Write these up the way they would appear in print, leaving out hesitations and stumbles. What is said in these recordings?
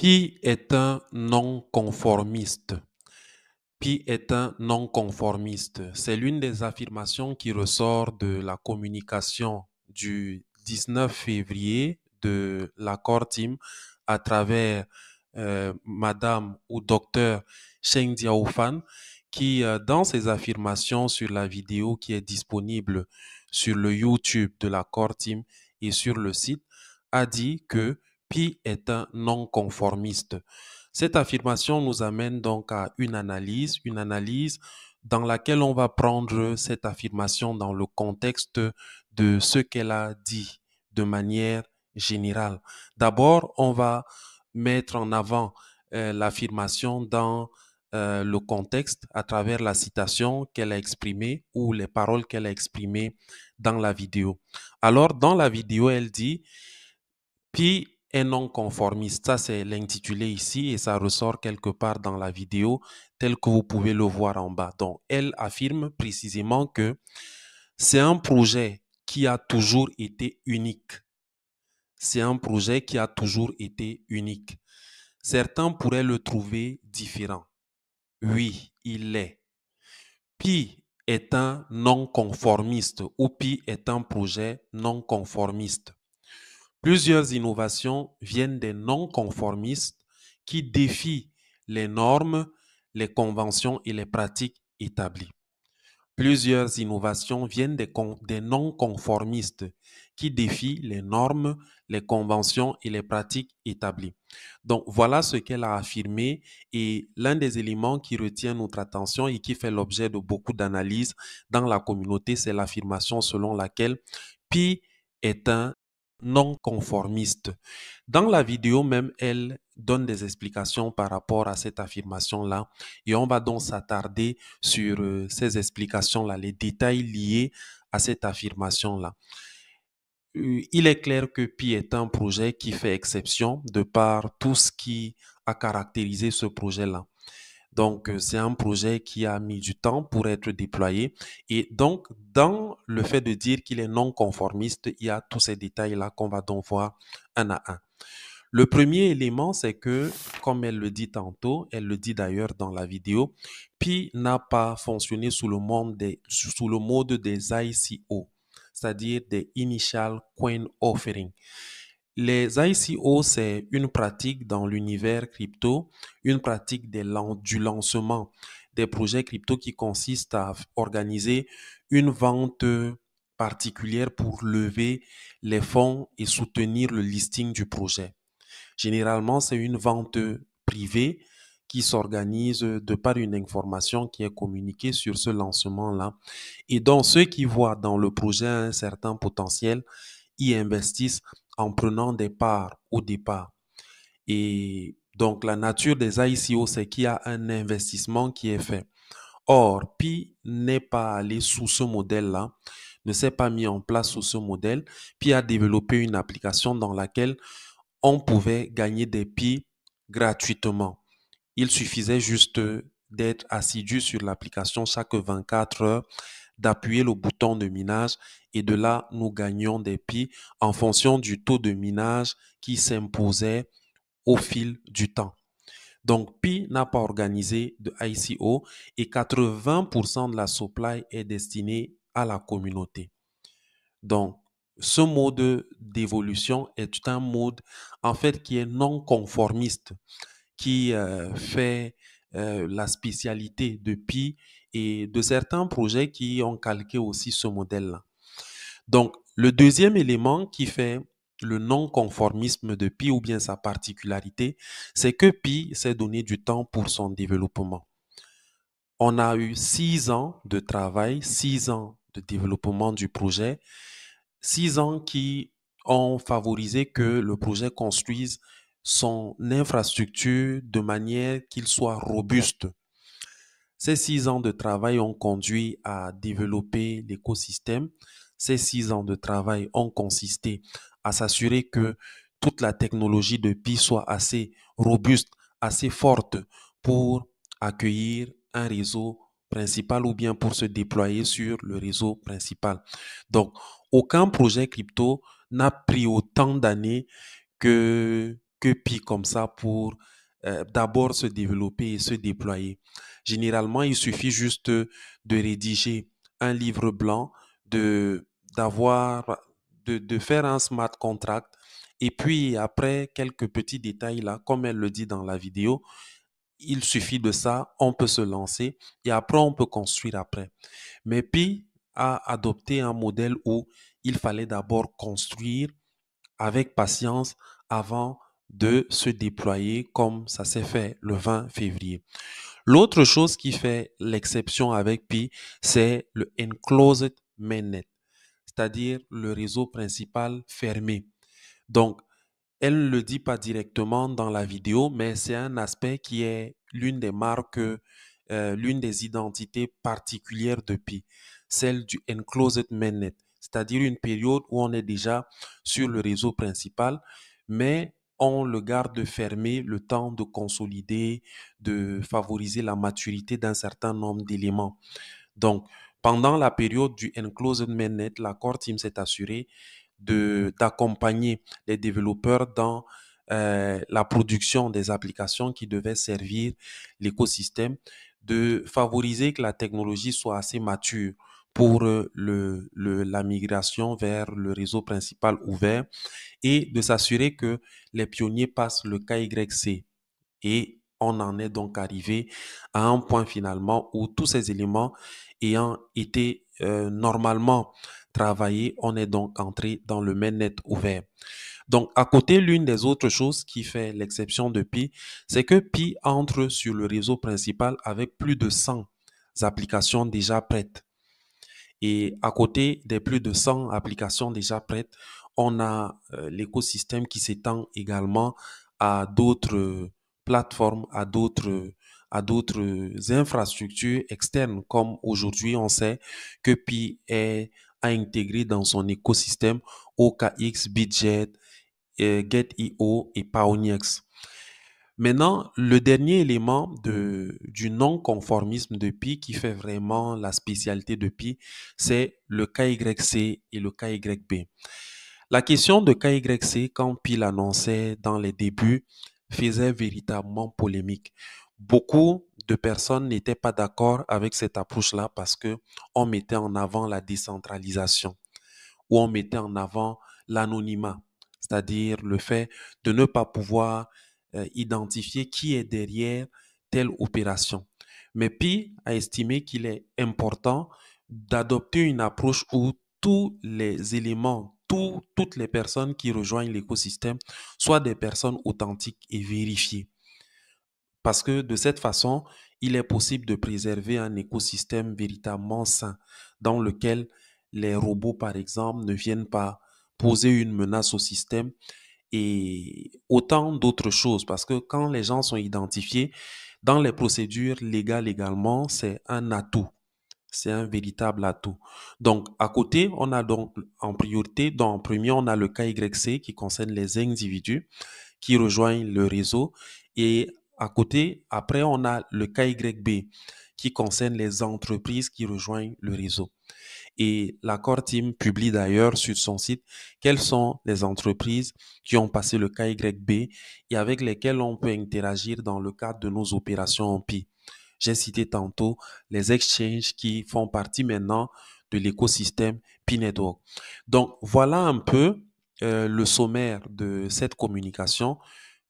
Pi est un non-conformiste. Pi est un non-conformiste. C'est l'une des affirmations qui ressort de la communication du 19 février de l'accord Team à travers Madame ou Docteur Cheng Diaofan qui, dans ses affirmations sur la vidéo qui est disponible sur le YouTube de l'accord Team et sur le site, a dit que Pi est un non-conformiste. Cette affirmation nous amène donc à une analyse dans laquelle on va prendre cette affirmation dans le contexte de ce qu'elle a dit de manière générale. D'abord, on va mettre en avant l'affirmation dans le contexte à travers la citation qu'elle a exprimée ou les paroles qu'elle a exprimées dans la vidéo. Alors, dans la vidéo, elle dit Pi est non conformiste. Ça, c'est l'intitulé ici et ça ressort quelque part dans la vidéo tel que vous pouvez le voir en bas. Donc, elle affirme précisément que c'est un projet qui a toujours été unique. C'est un projet qui a toujours été unique. Certains pourraient le trouver différent. Oui, il l'est. Pi est un non-conformiste ou Pi est un projet non-conformiste. Plusieurs innovations viennent des non-conformistes qui défient les normes, les conventions et les pratiques établies. Plusieurs innovations viennent des non-conformistes qui défient les normes, les conventions et les pratiques établies. Donc, voilà ce qu'elle a affirmé et l'un des éléments qui retient notre attention et qui fait l'objet de beaucoup d'analyses dans la communauté, c'est l'affirmation selon laquelle Pi est un non-conformiste. Dans la vidéo même, elle donne des explications par rapport à cette affirmation-là et on va donc s'attarder sur ces explications-là, les détails liés à cette affirmation-là. Il est clair que Pi est un projet qui fait exception de par tout ce qui a caractérisé ce projet-là. Donc, c'est un projet qui a mis du temps pour être déployé. Et donc, dans le fait de dire qu'il est non conformiste, il y a tous ces détails-là qu'on va donc voir un à un. Le premier élément, c'est que, comme elle le dit tantôt, elle le dit d'ailleurs dans la vidéo, Pi n'a pas fonctionné sous le mode des ICO, c'est-à-dire des Initial Coin Offering. Les ICO, c'est une pratique dans l'univers crypto, une pratique du lancement des projets crypto qui consiste à organiser une vente particulière pour lever les fonds et soutenir le listing du projet. Généralement, c'est une vente privée qui s'organise de par une information qui est communiquée sur ce lancement-là. Et donc, ceux qui voient dans le projet un certain potentiel y investissent en prenant des parts au départ. Et donc, la nature des ICO, c'est qu'il y a un investissement qui est fait. Or, Pi n'est pas allé sous ce modèle-là, ne s'est pas mis en place sous ce modèle, Pi a développé une application dans laquelle on pouvait gagner des Pi gratuitement. Il suffisait juste d'être assidu sur l'application chaque 24 heures, d'appuyer le bouton de minage et de là, nous gagnions des Pi en fonction du taux de minage qui s'imposait au fil du temps. Donc, Pi n'a pas organisé de ICO et 80% de la supply est destinée à la communauté. Donc, ce mode d'évolution est un mode en fait qui est non conformiste, qui fait la spécialité de Pi et de certains projets qui ont calqué aussi ce modèle-là. Donc, le deuxième élément qui fait le non-conformisme de Pi ou bien sa particularité, c'est que Pi s'est donné du temps pour son développement. On a eu 6 ans de travail, 6 ans de développement du projet, 6 ans qui ont favorisé que le projet construise son infrastructure de manière qu'il soit robuste. Ces 6 ans de travail ont conduit à développer l'écosystème. Ces 6 ans de travail ont consisté à s'assurer que toute la technologie de Pi soit assez robuste, assez forte pour accueillir un réseau principal ou bien pour se déployer sur le réseau principal. Donc, aucun projet crypto n'a pris autant d'années que que Pi comme ça pour d'abord se développer et se déployer. Généralement, il suffit juste de rédiger un livre blanc, de d'avoir de faire un smart contract et puis après quelques petits détails là, comme elle le dit dans la vidéo, il suffit de ça, on peut se lancer et après on peut construire après. Mais Pi a adopté un modèle où il fallait d'abord construire avec patience avant de se déployer comme ça s'est fait le 20 février. L'autre chose qui fait l'exception avec Pi, c'est le Enclosed Mainnet, c'est-à-dire le réseau principal fermé. Donc, elle ne le dit pas directement dans la vidéo, mais c'est un aspect qui est l'une des marques, l'une des identités particulières de Pi, celle du Enclosed Mainnet, c'est-à-dire une période où on est déjà sur le réseau principal, mais on le garde fermé le temps de consolider, de favoriser la maturité d'un certain nombre d'éléments. Donc, pendant la période du Enclosed Mainnet, la Core Team s'est assurée d'accompagner les développeurs dans la production des applications qui devaient servir l'écosystème, de favoriser que la technologie soit assez mature pour la migration vers le réseau principal ouvert et de s'assurer que les pionniers passent le KYC. Et on en est donc arrivé à un point finalement où tous ces éléments ayant été normalement travaillés, on est donc entré dans le mainnet ouvert. Donc, à côté, l'une des autres choses qui fait l'exception de Pi, c'est que Pi entre sur le réseau principal avec plus de 100 applications déjà prêtes. Et à côté des plus de 100 applications déjà prêtes, on a l'écosystème qui s'étend également à d'autres plateformes, à d'autres infrastructures externes, comme aujourd'hui on sait que Pi a intégré dans son écosystème OKX, Bitget, Get.io et Pionex. Maintenant, le dernier élément du non-conformisme de Pi qui fait vraiment la spécialité de Pi, c'est le KYC et le KYB. La question de KYC, quand Pi l'annonçait dans les débuts, faisait véritablement polémique. Beaucoup de personnes n'étaient pas d'accord avec cette approche-là parce que on mettait en avant la décentralisation ou on mettait en avant l'anonymat, c'est-à-dire le fait de ne pas pouvoir identifier qui est derrière telle opération. Mais Pi a estimé qu'il est important d'adopter une approche où tous les éléments, toutes les personnes qui rejoignent l'écosystème soient des personnes authentiques et vérifiées. Parce que de cette façon, il est possible de préserver un écosystème véritablement sain dans lequel les robots, par exemple, ne viennent pas poser une menace au système et autant d'autres choses. Parce que quand les gens sont identifiés dans les procédures légales également, c'est un atout. C'est un véritable atout. Donc, à côté, on a donc en priorité, en premier, on a le KYC qui concerne les individus qui rejoignent le réseau. Et à côté, après, on a le KYB qui concerne les entreprises qui rejoignent le réseau. Et la Core Team publie d'ailleurs sur son site quelles sont les entreprises qui ont passé le KYB et avec lesquelles on peut interagir dans le cadre de nos opérations en Pi. J'ai cité tantôt les exchanges qui font partie maintenant de l'écosystème Pi Network. Donc, voilà un peu le sommaire de cette communication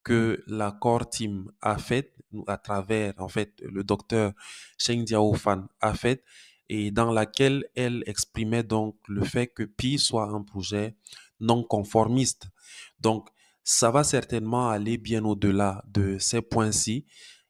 que la Core Team a faite à travers, en fait, le docteur Cheng Diao Fan a fait et dans laquelle elle exprimait donc le fait que Pi soit un projet non conformiste. Donc, ça va certainement aller bien au-delà de ces points-ci.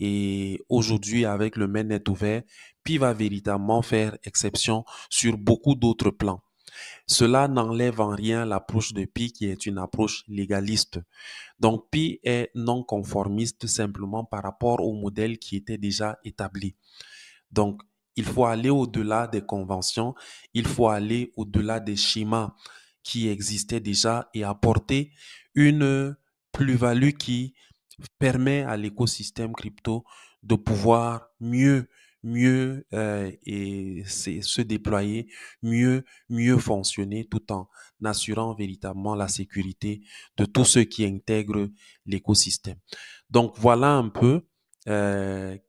Et aujourd'hui, avec le mainnet ouvert, Pi va véritablement faire exception sur beaucoup d'autres plans. Cela n'enlève en rien l'approche de Pi qui est une approche légaliste. Donc, Pi est non conformiste simplement par rapport au modèle qui était déjà établi. Donc, il faut aller au-delà des conventions, il faut aller au-delà des schémas qui existaient déjà et apporter une plus-value qui permet à l'écosystème crypto de pouvoir mieux mieux se déployer, mieux fonctionner tout en assurant véritablement la sécurité de tous ceux qui intègrent l'écosystème. Donc voilà un peu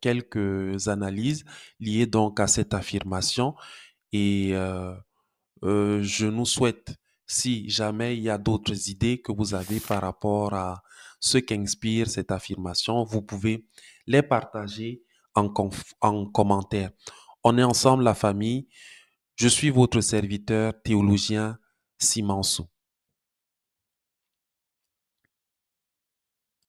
quelques analyses liées donc à cette affirmation et je nous souhaite, si jamais il y a d'autres idées que vous avez par rapport à ce qu'inspire cette affirmation, vous pouvez les partager en commentaire. On est ensemble, la famille. Je suis votre serviteur théologien Simansou.